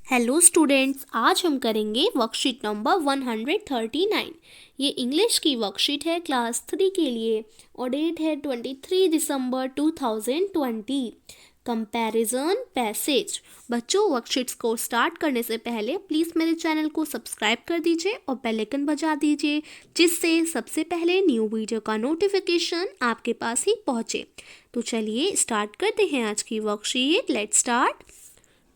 Hello students, आज हम करेंगे वर्कशीट नंबर 139। ये इंग्लिश की वर्कशीट है क्लास 3 के लिए और डेट है 23 दिसंबर 2020। Comparison passage. बच्चों, वर्कशीट्स को स्टार्ट करने से पहले प्लीज़ मेरे चैनल को सब्सक्राइब कर दीजिए और बेल आइकन बजा दीजिए, जिससे सबसे पहले न्यू वीडियो का नोटिफिकेशन आपके पास ही पहुँचे। तो चलिए स्टार्ट करते हैं आज की worksheet. Let's start.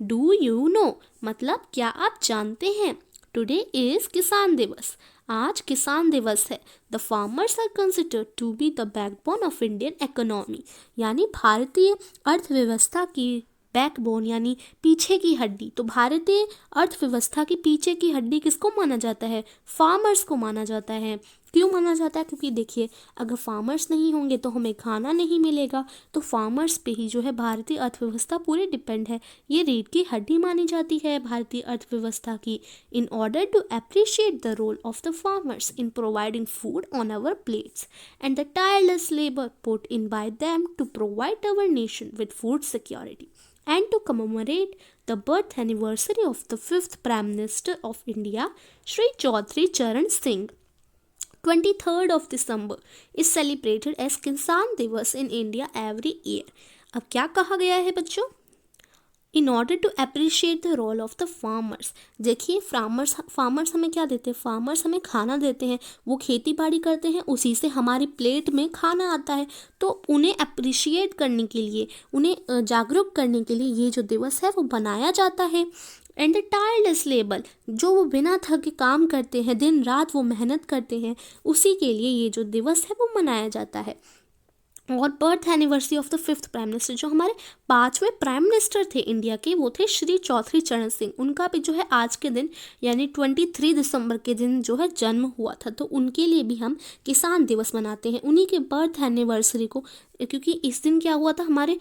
Do you know मतलब क्या आप जानते हैं? टुडे इज किसान दिवस। आज किसान दिवस है। The farmers are considered to be the backbone of Indian economy, यानी भारतीय अर्थव्यवस्था की बैकबोन यानी पीछे की हड्डी। तो भारतीय अर्थव्यवस्था की पीछे की हड्डी किसको माना जाता है? फार्मर्स को माना जाता है। क्यों माना जाता है? क्योंकि देखिए, अगर फार्मर्स नहीं होंगे तो हमें खाना नहीं मिलेगा। तो फार्मर्स पे ही जो है भारतीय अर्थव्यवस्था पूरी डिपेंड है। ये रीढ़ की हड्डी मानी जाती है भारतीय अर्थव्यवस्था की। In order to appreciate the role of the farmers in providing food on our plates and the tireless labour put in by them to provide our nation with food security, and to commemorate the birth anniversary of the 5th Prime Minister of India, Shri Chaudhry Charan Singh. 23rd of December is celebrated as Kisan Divas in India every year. अब क्या कहा गया है बच्चों? In order to appreciate the role of the farmers. देखिए, farmers हमें क्या देते हैं? फार्मर्स हमें खाना देते हैं। वो खेती बाड़ी करते हैं, उसी से हमारी प्लेट में खाना आता है। तो उन्हें अप्रिशिएट करने के लिए, उन्हें जागरूक करने के लिए ये जो दिवस है वो बनाया जाता है। एंड द टायरलेस लेबर, जो वो बिना थके काम करते हैं, दिन रात वो मेहनत करते हैं, उसी के लिए ये जो दिवस है वो मनाया जाता है। और birth anniversary of the 5th prime minister, जो हमारे 5वें प्राइम मिनिस्टर थे इंडिया के, वो थे श्री चौधरी चरण सिंह। उनका भी जो है आज के दिन यानी 23 दिसंबर के दिन जो है जन्म हुआ था। तो उनके लिए भी हम किसान दिवस मनाते हैं, उन्हीं के बर्थ एनिवर्सरी को। क्योंकि इस दिन क्या हुआ था, हमारे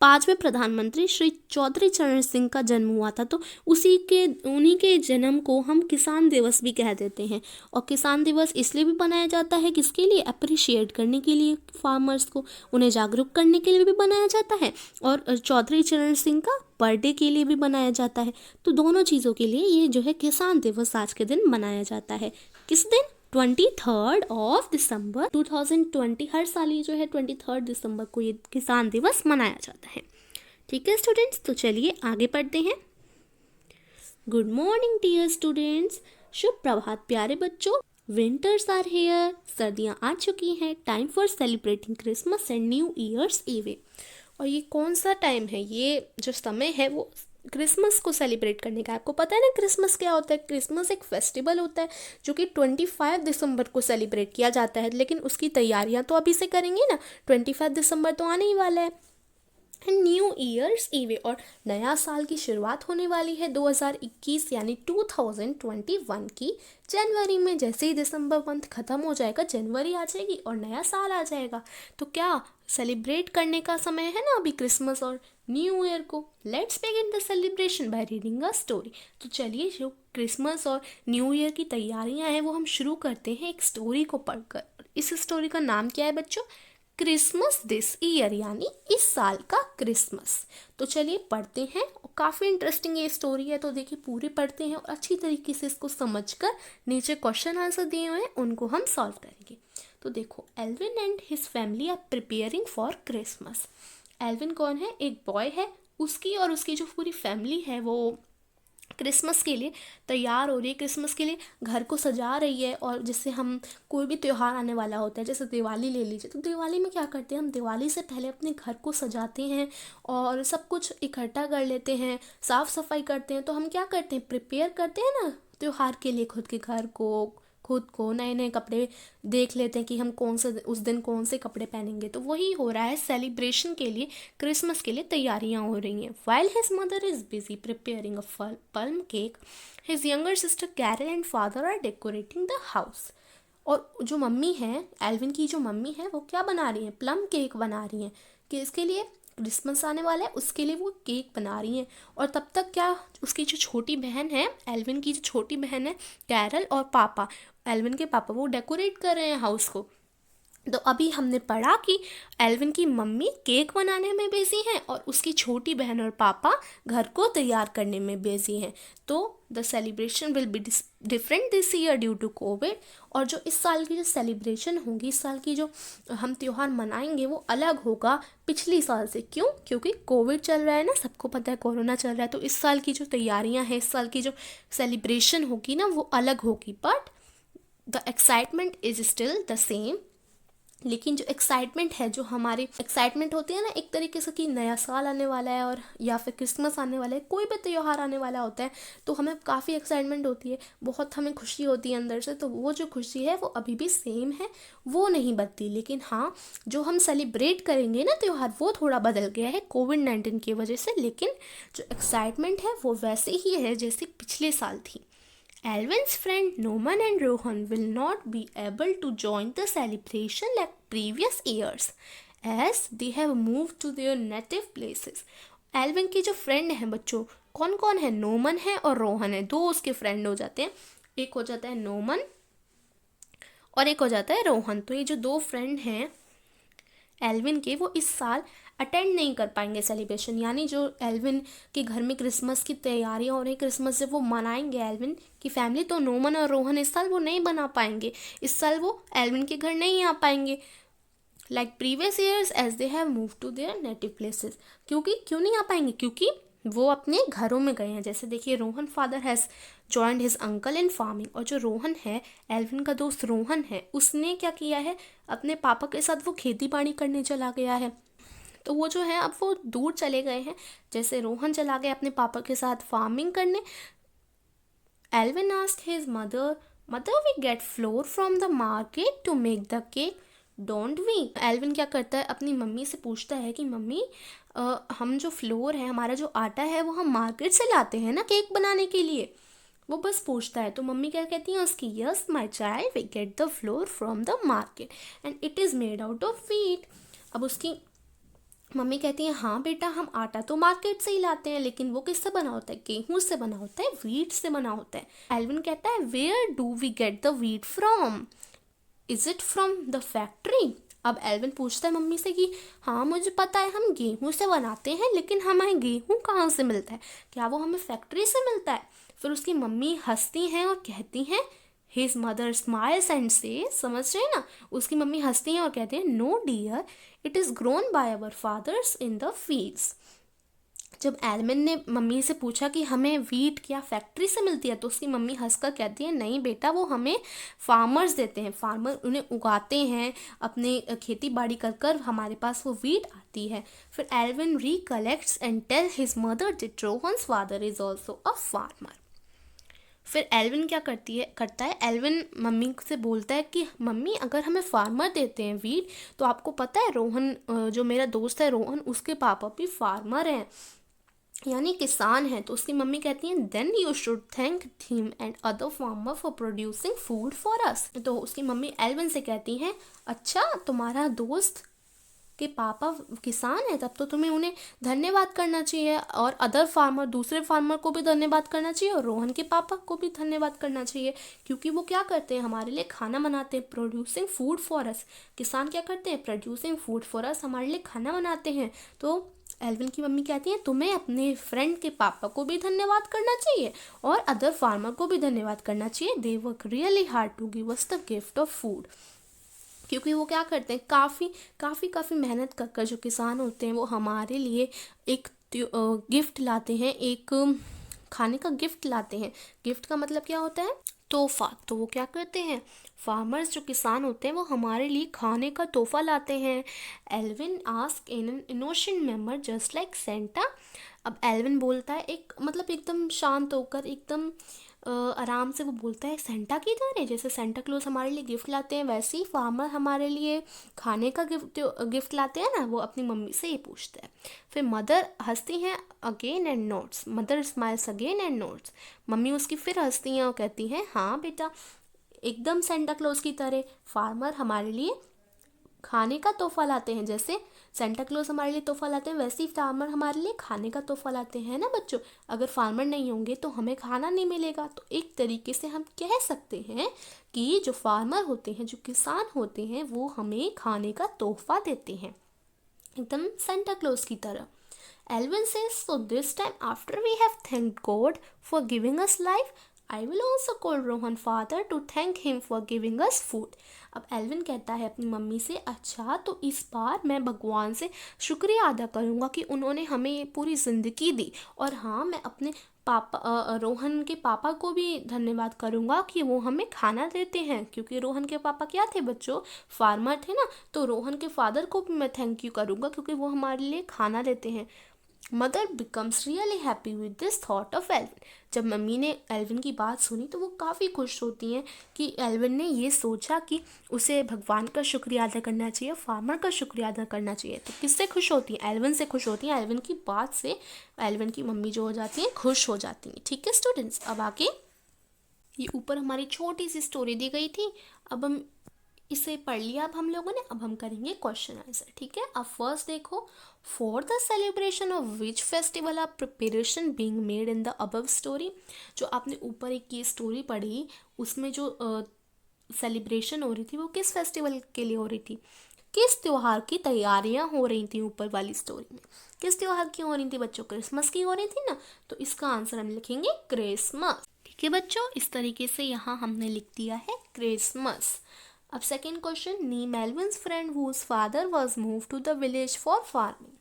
5वें प्रधानमंत्री श्री चौधरी चरण सिंह का जन्म हुआ था। तो उन्हीं के जन्म को हम किसान दिवस भी कह देते हैं। और किसान दिवस इसलिए भी बनाया जाता है, किसके लिए? अप्रिशिएट करने के लिए फार्मर्स को, उन्हें जागरूक करने के लिए भी बनाया जाता है। और चौधरी चरण सिंह का बर्थडे के लिए भी बनाया जाता है। तो दोनों चीज़ों के लिए ये जो है किसान दिवस आज के दिन मनाया जाता है। किस दिन? 23rd of December 2020। हर साल ये जो है 23rd दिसंबर को ये किसान दिवस मनाया जाता है। ठीक है स्टूडेंट्स, तो चलिए आगे पढ़ते हैं। गुड मॉर्निंग डियर स्टूडेंट्स, शुभ प्रभात प्यारे बच्चों। विंटर्स आर हेयर, सर्दियाँ आ चुकी हैं। Time for celebrating Christmas and new years e-way. और ये कौन सा टाइम है? ये जो समय है वो क्रिसमस को सेलिब्रेट करने का। आपको पता है ना क्रिसमस क्या होता है? क्रिसमस एक फेस्टिवल होता है जो कि 25 दिसंबर को सेलिब्रेट किया जाता है, लेकिन उसकी तैयारियां तो अभी से करेंगे ना। 25 दिसंबर तो आने ही वाला है। न्यू ईयर्स ईवे, और नया साल की शुरुआत होने वाली है 2021 यानी 2021 की जनवरी में। जैसे ही दिसंबर मंथ खत्म हो जाएगा, जनवरी आ जाएगी और नया साल आ जाएगा। तो क्या सेलिब्रेट करने का समय है ना अभी क्रिसमस और न्यू ईयर को। Let's begin the celebration by reading a story. तो चलिए, जो क्रिसमस और न्यू ईयर की तैयारियां हैं वो हम शुरू करते हैं एक स्टोरी को पढ़कर। इस स्टोरी का नाम क्या है बच्चों? क्रिसमस दिस ईयर, यानी इस साल का क्रिसमस। तो चलिए पढ़ते हैं। और काफ़ी इंटरेस्टिंग ये स्टोरी है, तो देखिए पूरी पढ़ते हैं और अच्छी तरीके से इसको समझकर नीचे क्वेश्चन आंसर दिए हुए हैं उनको हम सॉल्व करेंगे। तो देखो, Alvin and his family are preparing for Christmas. Alvin कौन है? एक बॉय है। उसकी और उसकी जो पूरी फैमिली है वो क्रिसमस के लिए तैयार हो रही है। क्रिसमस के लिए घर को सजा रही है। और जैसे हम कोई भी त्यौहार आने वाला होता है, जैसे दिवाली ले लीजिए, तो दिवाली में क्या करते हैं हम? दिवाली से पहले अपने घर को सजाते हैं और सब कुछ इकट्ठा कर लेते हैं, साफ़ सफाई करते हैं। तो हम क्या करते हैं? प्रिपेयर करते हैं ना त्यौहार के लिए खुद के घर को, खुद को नए नए कपड़े देख लेते हैं कि हम कौन से उस दिन कौन से कपड़े पहनेंगे। तो वही हो रहा है, सेलिब्रेशन के लिए, क्रिसमस के लिए तैयारियां हो रही हैं। While his mother is busy preparing a plum cake, his younger sister Carol and father are decorating the house. और जो मम्मी है, एल्विन की जो मम्मी है, वो क्या बना रही हैं? प्लम केक बना रही हैं। कि इसके लिए क्रिसमस आने वाला है, उसके लिए वो केक बना रही हैं। और तब तक क्या, उसकी जो छोटी बहन है, एल्विन की जो छोटी बहन है कैरल, और पापा, एल्विन के पापा, वो डेकोरेट कर रहे हैं हाउस को। तो अभी हमने पढ़ा कि एल्विन की मम्मी केक बनाने में बिजी हैं और उसकी छोटी बहन और पापा घर को तैयार करने में बिजी हैं। तो the celebration will be different this year due to Covid. और जो इस साल की जो सेलिब्रेशन होगी, इस साल की जो हम त्यौहार मनाएंगे वो अलग होगा पिछली साल से। क्यों? क्योंकि कोविड चल रहा है ना, सबको पता है कोरोना चल रहा है। तो इस साल की जो तैयारियां हैं, इस साल की जो सेलिब्रेशन होगी ना, वो अलग होगी, but the excitement is still the same. लेकिन जो एक्साइटमेंट है, जो हमारी एक्साइटमेंट होती है ना एक तरीके से कि नया साल आने वाला है और या फिर क्रिसमस आने वाला है, कोई भी त्यौहार आने वाला होता है, तो हमें काफ़ी एक्साइटमेंट होती है, बहुत हमें खुशी होती है अंदर से। तो वो जो खुशी है वो अभी भी सेम है, वो नहीं बदली। लेकिन हाँ, जो हम सेलिब्रेट करेंगे ना त्यौहार, वो थोड़ा बदल गया है कोविड-19 की वजह से। लेकिन जो एक्साइटमेंट है वो वैसे ही है जैसे पिछले साल थी। Alvin's friend Noman and Rohan will not be able to join the celebration like previous years as they have moved to their native places. Alvin की जो फ्रेंड है बच्चों, कौन कौन है? नोमन है और रोहन है, दो उसके फ्रेंड हो जाते हैं। एक हो जाता है नोमन और एक हो जाता है रोहन। तो ये जो दो फ्रेंड हैं एल्विन के, वो इस साल अटेंड नहीं कर पाएंगे सेलिब्रेशन। यानी जो एल्विन के घर में क्रिसमस की तैयारियां हो रही, क्रिसमस जब वो मनाएंगे एल्विन की फैमिली, तो नोमन और रोहन इस साल वो नहीं बना पाएंगे। इस साल वो एल्विन के घर नहीं आ पाएंगे like previous years as they have move to their native places. क्यों नहीं आ पाएंगे? क्योंकि वो अपने घरों में गए हैं। जैसे देखिए, Rohan father has joined his uncle in farming. और जो रोहन है, एल्विन का दोस्त रोहन है, उसने क्या किया है, अपने पापा के साथ वो खेती बाड़ी करने चला गया है। तो वो जो है अब वो दूर चले गए हैं। जैसे रोहन चला गया अपने पापा के साथ फार्मिंग करने। Alvin asked his mother, mother we get flour from the market to make the cake don't we. Alvin क्या करता है, अपनी मम्मी से पूछता है कि मम्मी हम जो फ्लोर है, हमारा जो आटा है, वो हम मार्केट से लाते हैं ना केक बनाने के लिए। वो बस पूछता है। तो मम्मी क्या कहती है उसकी, yes my child we get the flour from the market and it is made out of wheat. अब उसकी मम्मी कहती है हाँ बेटा, हम आटा तो मार्केट से ही लाते हैं, लेकिन वो किससे बना होता है? गेहूं से बना होता है, व्हीट से बना होता है। एल्विन कहता है where do we get the wheat from, is it from the factory. अब एल्विन पूछता है मम्मी से कि हाँ मुझे पता है हम गेहूं से बनाते हैं, लेकिन हमें गेहूं कहाँ से मिलता है? क्या वो हमें फैक्ट्री से मिलता है? फिर उसकी मम्मी हंसती हैं और कहती हैं, हिज मदर स्माइल्स एंड से, समझ रहे हैं ना, उसकी मम्मी हंसती हैं और कहती हैं no dear, it is grown by our fathers in the fields. जब एल्विन ने मम्मी से पूछा कि हमें व्हीट क्या फैक्ट्री से मिलती है, तो उसकी मम्मी हंसकर कहती है नहीं बेटा, वो हमें फार्मर्स देते हैं, फार्मर उन्हें उगाते हैं अपने खेती बाड़ी कर कर, हमारे पास वो व्हीट आती है। फिर Elvin recollects and tell his mother that Rohan's father is also a farmer. फिर एल्विन क्या करता है, एल्विन मम्मी से बोलता है कि मम्मी अगर हमें फार्मर देते हैं व्हीट, तो आपको पता है रोहन, जो मेरा दोस्त है रोहन, उसके पापा भी फार्मर हैं, यानी किसान है। तो उसकी मम्मी कहती हैं then you should thank him and other farmer for producing food for us. तो उसकी मम्मी एल्विन से कहती हैं अच्छा, तुम्हारा दोस्त के पापा किसान है, तब तो तुम्हें उन्हें धन्यवाद करना चाहिए, और अदर फार्मर, दूसरे फार्मर को भी धन्यवाद करना चाहिए, और रोहन के पापा को भी धन्यवाद करना चाहिए, क्योंकि वो क्या करते हैं, हमारे लिए खाना बनाते हैं। प्रोड्यूसिंग फूड फॉर अस, किसान क्या करते हैं, प्रोड्यूसिंग फूड फॉर अस, हमारे लिए खाना बनाते हैं। तो एल्विन की मम्मी कहती हैं तुम्हें अपने फ्रेंड के पापा को भी धन्यवाद करना चाहिए और अदर फार्मर को भी धन्यवाद करना चाहिए। They work really hard to give us the gift of food. क्योंकि वो क्या करते हैं, काफ़ी मेहनत कर कर जो किसान होते हैं वो हमारे लिए एक गिफ्ट लाते हैं, एक खाने का गिफ्ट लाते हैं। गिफ्ट का मतलब क्या होता है, तोहफा। तो वो क्या करते हैं, फार्मर्स जो किसान होते हैं वो हमारे लिए खाने का तोहफा लाते हैं। Alvin ask an innocent member just like Santa. अब एल्विन बोलता है, एक मतलब एकदम शांत होकर, एकदम आराम से वो बोलता है सेंटा की तरह, जैसे सेंटा क्लॉज हमारे लिए गिफ्ट लाते हैं, वैसे ही फार्मर हमारे लिए खाने का गिफ्ट लाते हैं ना। वो अपनी मम्मी से ये पूछता है। फिर मदर हंसती हैं again and notes, mother smiles again and notes. Mummy उसकी फिर हंसती हैं और कहती हैं हाँ बेटा, एकदम सेंटा क्लॉज की तरह फार्मर हमारे लिए खाने का तोहफा लाते हैं, जैसे सेंटा क्लॉज हमारे लिए तोहफा लाते हैं, वैसे ही फार्मर हमारे लिए खाने का तोहफा लाते हैं ना बच्चों। अगर फार्मर नहीं होंगे तो हमें खाना नहीं मिलेगा। तो एक तरीके से हम कह सकते हैं कि जो फार्मर होते हैं, जो किसान होते हैं, वो हमें खाने का तोहफा देते हैं, एकदम सेंटा क्लॉज की तरह। Alvin says, so this time after we have thanked God for giving us life, I will also call Rohan father to thank him for giving us food. अब एल्विन कहता है अपनी मम्मी से, अच्छा तो इस बार मैं भगवान से शुक्रिया अदा करूँगा कि उन्होंने हमें ये पूरी ज़िंदगी दी, और हाँ मैं अपने पापा रोहन के पापा को भी धन्यवाद करूँगा कि वो हमें खाना देते हैं, क्योंकि रोहन के पापा क्या थे बच्चों, फार्मर थे ना। तो रोहन के फादर को भी मैं थैंक यू करूँगा क्योंकि वो हमारे लिए खाना देते हैं। Mother becomes really happy with this thought of Alvin. जब मम्मी ने एल्विन की बात सुनी तो वो काफ़ी खुश होती हैं कि एल्विन ने ये सोचा कि उसे भगवान का शुक्रिया अदा करना चाहिए, फार्मर का शुक्रिया अदा करना चाहिए। तो किससे खुश होती हैं? एल्विन से खुश होती हैं। एल्विन की बात से एल्विन की मम्मी जो हो जाती हैं खुश हो जाती हैं। ठीक है स्टूडेंट्स, अब आगे ये ऊपर हमारी छोटी सी स्टोरी दी गई थी, अब हम इसे पढ़ लिया अब हम लोगों ने। अब हम करेंगे क्वेश्चन आंसर। ठीक है, अब फर्स्ट देखो, for the celebration of which festival are preparation being made in the above story. जो आपने ऊपर एक ये स्टोरी पढ़ी, उसमें जो सेलिब्रेशन हो रही थी वो किस फेस्टिवल के लिए हो रही थी, किस त्यौहार की तैयारियां हो रही थी ऊपर वाली स्टोरी में। किस त्यौहार की हो रही थी बच्चों? क्रिसमस की हो रही थी ना। तो इसका आंसर हम लिखेंगे क्रिसमस। ठीक है बच्चों, इस तरीके से यहाँ हमने लिख दिया है क्रिसमस। अब second question, name Elvin's friend whose father was move to the village for farming.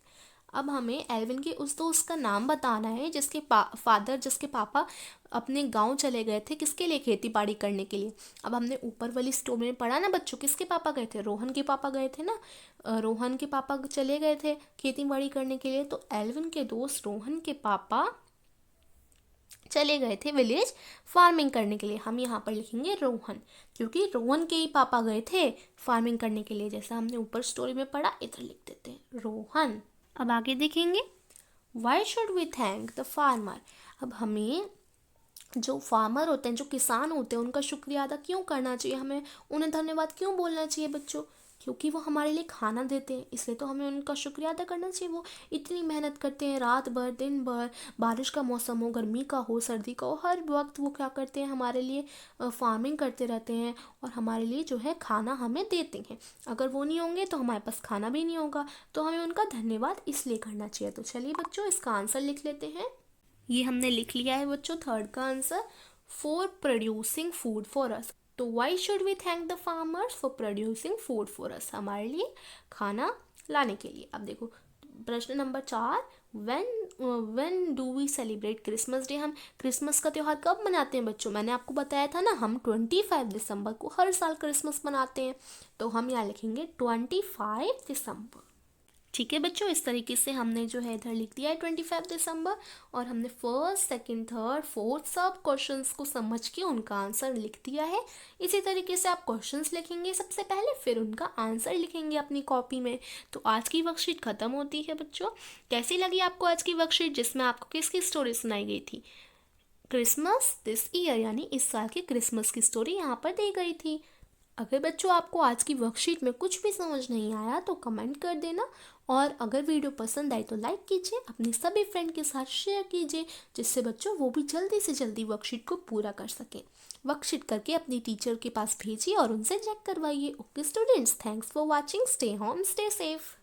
अब हमें एल्विन के उस दोस्त का नाम बताना है जिसके जिसके पापा अपने गांव चले गए थे, किसके लिए? खेती बाड़ी करने के लिए। अब हमने ऊपर वाली स्टोरी में पढ़ा ना बच्चों, किसके पापा गए थे? रोहन के पापा गए थे ना। रोहन के पापा चले गए थे खेती बाड़ी करने के लिए, तो एल्विन के दोस्त रोहन के पापा चले गए थे विलेज फार्मिंग करने के लिए। हम यहाँ पर लिखेंगे रोहन, क्योंकि रोहन के ही पापा गए थे फार्मिंग करने के लिए, जैसा हमने ऊपर स्टोरी में पढ़ा, इधर लिख देते हैं रोहन। अब आगे देखेंगे, why should we thank the farmer. अब हमें जो फार्मर होते हैं, जो किसान होते हैं, उनका शुक्रिया अदा क्यों करना चाहिए, हमें उन्हें धन्यवाद क्यों बोलना चाहिए बच्चों? क्योंकि वो हमारे लिए खाना देते हैं, इसलिए तो हमें उनका शुक्रिया अदा करना चाहिए। वो इतनी मेहनत करते हैं, रात भर दिन भर, बारिश का मौसम हो, गर्मी का हो, सर्दी का हो, हर वक्त वो क्या करते हैं, हमारे लिए फार्मिंग करते रहते हैं और हमारे लिए जो है खाना हमें देते हैं। अगर वो नहीं होंगे तो हमारे पास खाना भी नहीं होगा, तो हमें उनका धन्यवाद इसलिए करना चाहिए। तो चलिए बच्चों, इसका आंसर लिख लेते हैं। ये हमने लिख लिया है बच्चों, थर्ड का answer, for producing food for us. तो why should we thank the farmers for producing food for us, हमारे लिए खाना लाने के लिए। अब देखो प्रश्न number 4, when do we celebrate Christmas day. हम क्रिसमस का त्यौहार कब मनाते हैं बच्चों? मैंने आपको बताया था ना, हम 25 दिसंबर को हर साल क्रिसमस मनाते हैं। तो हम यहाँ लिखेंगे 25 दिसंबर। ठीक है बच्चों, इस तरीके से हमने जो है इधर लिख दिया है 25 दिसंबर, और हमने फर्स्ट सेकंड थर्ड फोर्थ सब क्वेश्चंस को समझ के उनका आंसर लिख दिया है। इसी तरीके से आप क्वेश्चंस लिखेंगे सबसे पहले, फिर उनका आंसर लिखेंगे अपनी कॉपी में। तो आज की वर्कशीट खत्म होती है बच्चों। कैसी लगी आपको आज की वर्कशीट, जिसमें आपको किसकी स्टोरी सुनाई गई थी? क्रिसमस दिस ईयर, यानी इस साल की क्रिसमस की स्टोरी यहाँ पर दी गई थी। अगर बच्चों आपको आज की वर्कशीट में कुछ भी समझ नहीं आया तो कमेंट कर देना, और अगर वीडियो पसंद आई तो लाइक कीजिए, अपने सभी फ्रेंड के साथ शेयर कीजिए, जिससे बच्चों वो भी जल्दी से जल्दी वर्कशीट को पूरा कर सकें। वर्कशीट करके अपनी टीचर के पास भेजिए और उनसे चेक करवाइए। Okay students, thanks for watching, stay home stay safe.